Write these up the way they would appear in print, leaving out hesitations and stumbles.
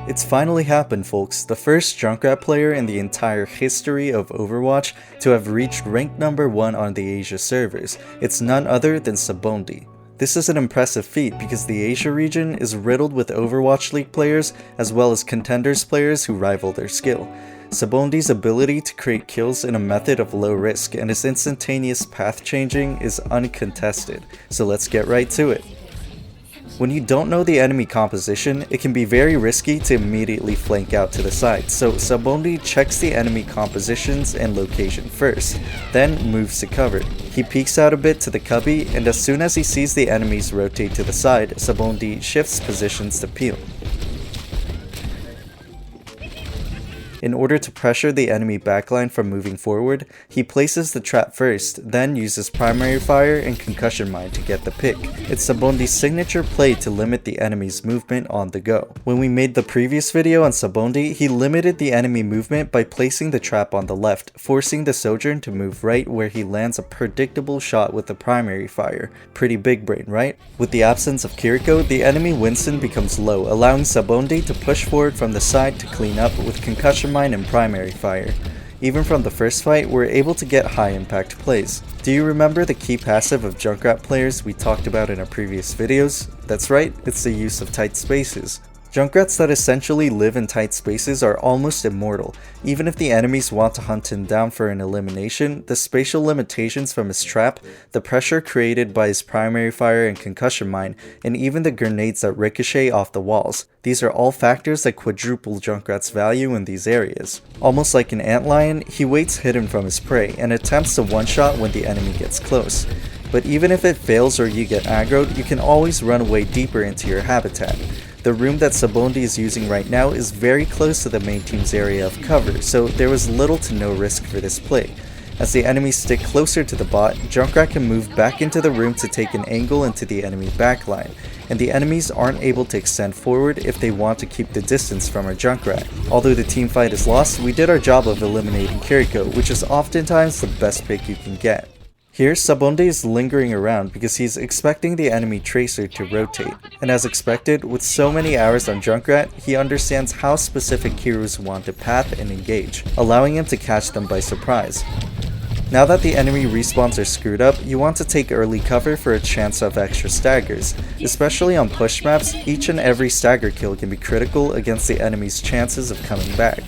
It's finally happened, folks, the first Junkrat player in the entire history of Overwatch to have reached rank number 1 on the Asia servers. It's none other than SabongD. This is an impressive feat because the Asia region is riddled with Overwatch League players as well as contenders players who rival their skill. SabongD's ability to create kills in a method of low risk and his instantaneous path changing is uncontested, so let's get right to it. When you don't know the enemy composition, it can be very risky to immediately flank out to the side, so SabongD checks the enemy compositions and location first, then moves to cover. He peeks out a bit to the cubby, and as soon as he sees the enemies rotate to the side, SabongD shifts positions to peel. In order to pressure the enemy backline from moving forward, he places the trap first, then uses primary fire and concussion mine to get the pick. It's SabongD's signature play to limit the enemy's movement on the go. When we made the previous video on SabongD, he limited the enemy movement by placing the trap on the left, forcing the Sojourn to move right where he lands a predictable shot with the primary fire. Pretty big brain, right? With the absence of KROW, the enemy Winston becomes low, allowing SabongD to push forward from the side to clean up with concussion mine and primary fire. Even from the first fight, we're able to get high impact plays. Do you remember the key passive of Junkrat players we talked about in our previous videos? That's right, it's the use of tight spaces. Junkrats that essentially live in tight spaces are almost immortal. Even if the enemies want to hunt him down for an elimination, the spatial limitations from his trap, the pressure created by his primary fire and concussion mine, and even the grenades that ricochet off the walls. These are all factors that quadruple Junkrat's value in these areas. Almost like an antlion, he waits hidden from his prey and attempts to one-shot when the enemy gets close. But even if it fails or you get aggroed, you can always run away deeper into your habitat. The room that SabongD is using right now is very close to the main team's area of cover, so there was little to no risk for this play. As the enemies stick closer to the bot, Junkrat can move back into the room to take an angle into the enemy backline, and the enemies aren't able to extend forward if they want to keep the distance from our Junkrat. Although the team fight is lost, we did our job of eliminating KROW, which is oftentimes the best pick you can get. Here, SabongD is lingering around because he's expecting the enemy Tracer to rotate, and as expected, with so many hours on Junkrat, he understands how specific heroes want to path and engage, allowing him to catch them by surprise. Now that the enemy respawns are screwed up, you want to take early cover for a chance of extra staggers. Especially on push maps, each and every stagger kill can be critical against the enemy's chances of coming back.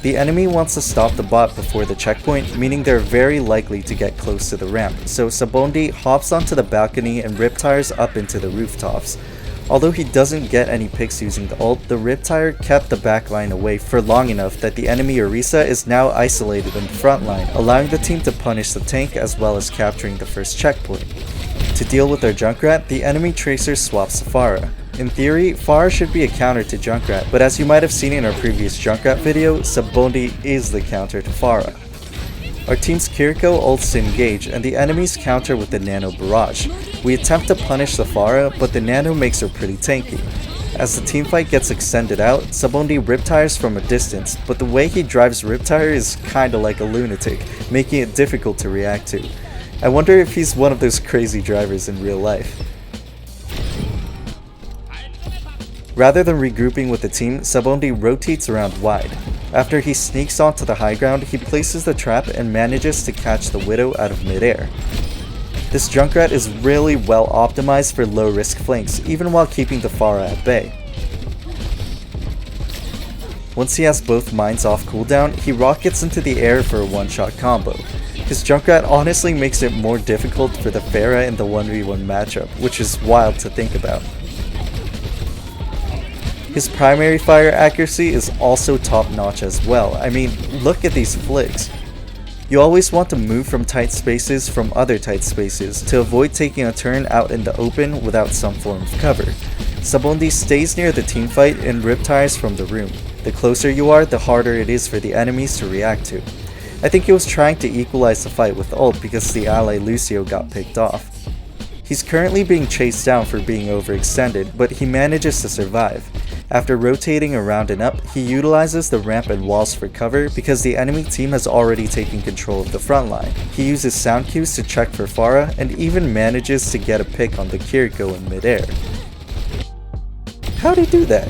The enemy wants to stop the bot before the checkpoint, meaning they're very likely to get close to the ramp, so SabongD hops onto the balcony and riptires up into the rooftops. Although he doesn't get any picks using the ult, the riptire kept the backline away for long enough that the enemy Orisa is now isolated in the front line, allowing the team to punish the tank as well as capturing the first checkpoint. To deal with their Junkrat, the enemy Tracer swaps to Pharah. In theory, Pharah should be a counter to Junkrat, but as you might have seen in our previous Junkrat video, SabongD is the counter to Pharah. Our team's KROW ults to engage, and the enemies counter with the Nano Barrage. We attempt to punish the Pharah, but the Nano makes her pretty tanky. As the teamfight gets extended out, SabongD riptires from a distance, but the way he drives riptire is kinda like a lunatic, making it difficult to react to. I wonder if he's one of those crazy drivers in real life. Rather than regrouping with the team, SabongD rotates around wide. After he sneaks onto the high ground, he places the trap and manages to catch the Widow out of midair. This Junkrat is really well optimized for low risk flanks, even while keeping the Pharah at bay. Once he has both mines off cooldown, he rockets into the air for a one-shot combo. His Junkrat honestly makes it more difficult for the Pharah in the 1v1 matchup, which is wild to think about. His primary fire accuracy is also top notch as well. I mean, look at these flicks. You always want to move from tight spaces from other tight spaces to avoid taking a turn out in the open without some form of cover. SabongD stays near the teamfight and riptires from the room. The closer you are, the harder it is for the enemies to react to. I think he was trying to equalize the fight with ult because the ally Lucio got picked off. He's currently being chased down for being overextended, but he manages to survive. After rotating around and up, he utilizes the ramp and walls for cover because the enemy team has already taken control of the front line. He uses sound cues to check for Pharah and even manages to get a pick on the KROW in midair. How'd he do that?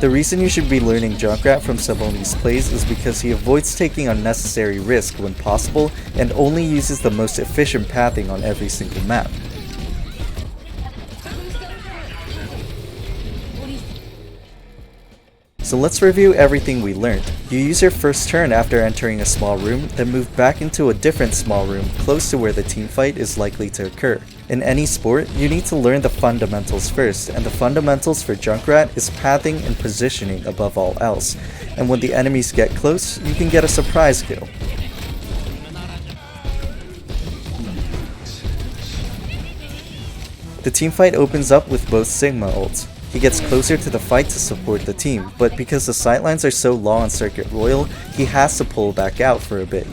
The reason you should be learning Junkrat from SabongD's plays is because he avoids taking unnecessary risk when possible and only uses the most efficient pathing on every single map. So let's review everything we learned. You use your first turn after entering a small room, then move back into a different small room close to where the teamfight is likely to occur. In any sport, you need to learn the fundamentals first, and the fundamentals for Junkrat is pathing and positioning above all else. And when the enemies get close, you can get a surprise kill. The teamfight opens up with both Sigma ults. He gets closer to the fight to support the team, but because the sightlines are so long on Circuit Royal, he has to pull back out for a bit.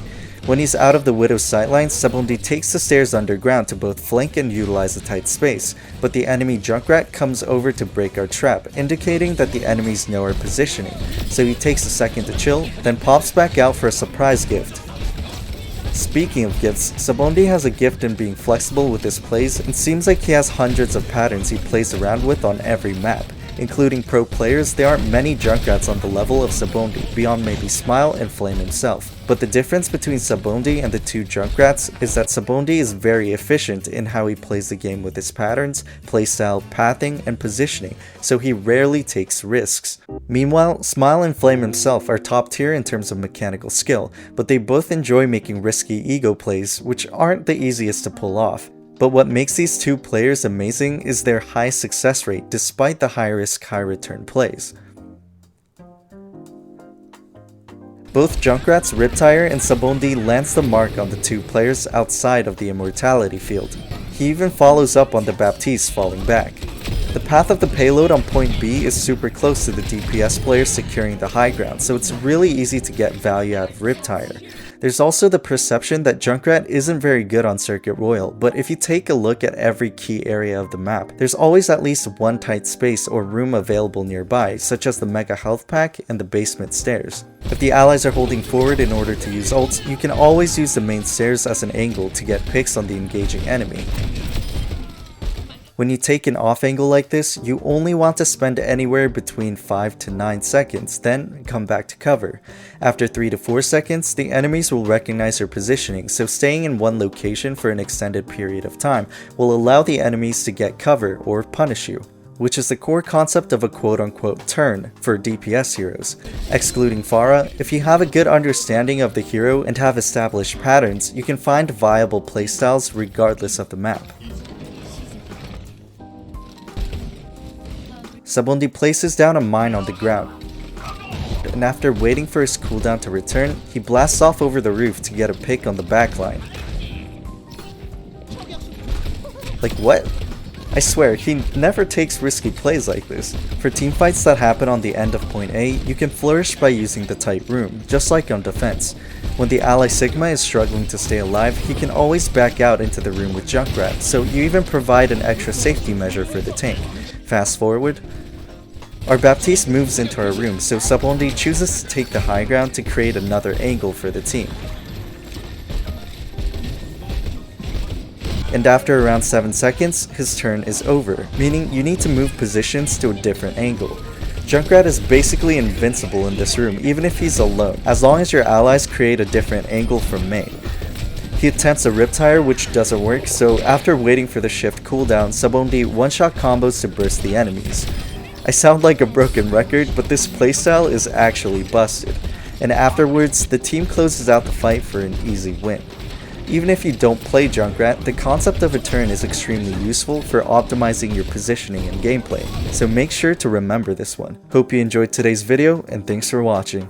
When he's out of the Widow's sightlines, SabongD takes the stairs underground to both flank and utilize the tight space, but the enemy Junkrat comes over to break our trap, indicating that the enemies know our positioning, so he takes a second to chill, then pops back out for a surprise gift. Speaking of gifts, SabongD has a gift in being flexible with his plays, and seems like he has hundreds of patterns he plays around with on every map. Including pro players, there aren't many Junkrats on the level of SabongD, beyond maybe Smile and FlameHimself. But the difference between SabongD and the two Junkrats is that SabongD is very efficient in how he plays the game with his patterns, playstyle, pathing, and positioning, so he rarely takes risks. Meanwhile, Smile and FlameHimself are top tier in terms of mechanical skill, but they both enjoy making risky ego plays, which aren't the easiest to pull off. But what makes these two players amazing is their high success rate despite the high risk, high return plays. Both Junkrat's Riptire and SabongD lands the mark on the two players outside of the immortality field. He even follows up on the Baptiste falling back. The path of the payload on point B is super close to the DPS player securing the high ground, so it's really easy to get value out of Riptire. There's also the perception that Junkrat isn't very good on Circuit Royal, but if you take a look at every key area of the map, there's always at least one tight space or room available nearby, such as the Mega Health Pack and the basement stairs. If the allies are holding forward in order to use ults, you can always use the main stairs as an angle to get picks on the engaging enemy. When you take an off angle like this, you only want to spend anywhere between 5 to 9 seconds, then come back to cover. After 3 to 4 seconds, the enemies will recognize your positioning, so staying in one location for an extended period of time will allow the enemies to get cover or punish you, which is the core concept of a quote-unquote turn for DPS heroes. Excluding Pharah, if you have a good understanding of the hero and have established patterns, you can find viable playstyles regardless of the map. SabongD places down a mine on the ground, and after waiting for his cooldown to return, he blasts off over the roof to get a pick on the backline. Like what? I swear, he never takes risky plays like this. For teamfights that happen on the end of point A, you can flourish by using the tight room, just like on defense. When the ally Sigma is struggling to stay alive, he can always back out into the room with Junkrat, so you even provide an extra safety measure for the tank. Fast forward, our Baptiste moves into our room, so SabongD chooses to take the high ground to create another angle for the team. And after around 7 seconds, his turn is over, meaning you need to move positions to a different angle. Junkrat is basically invincible in this room, even if he's alone, as long as your allies create a different angle from main. He attempts a Riptire, which doesn't work, so after waiting for the shift cooldown, SabongD one-shot combos to burst the enemies. I sound like a broken record, but this playstyle is actually busted, and afterwards, the team closes out the fight for an easy win. Even if you don't play Junkrat, the concept of a turn is extremely useful for optimizing your positioning and gameplay, so make sure to remember this one. Hope you enjoyed today's video, and thanks for watching.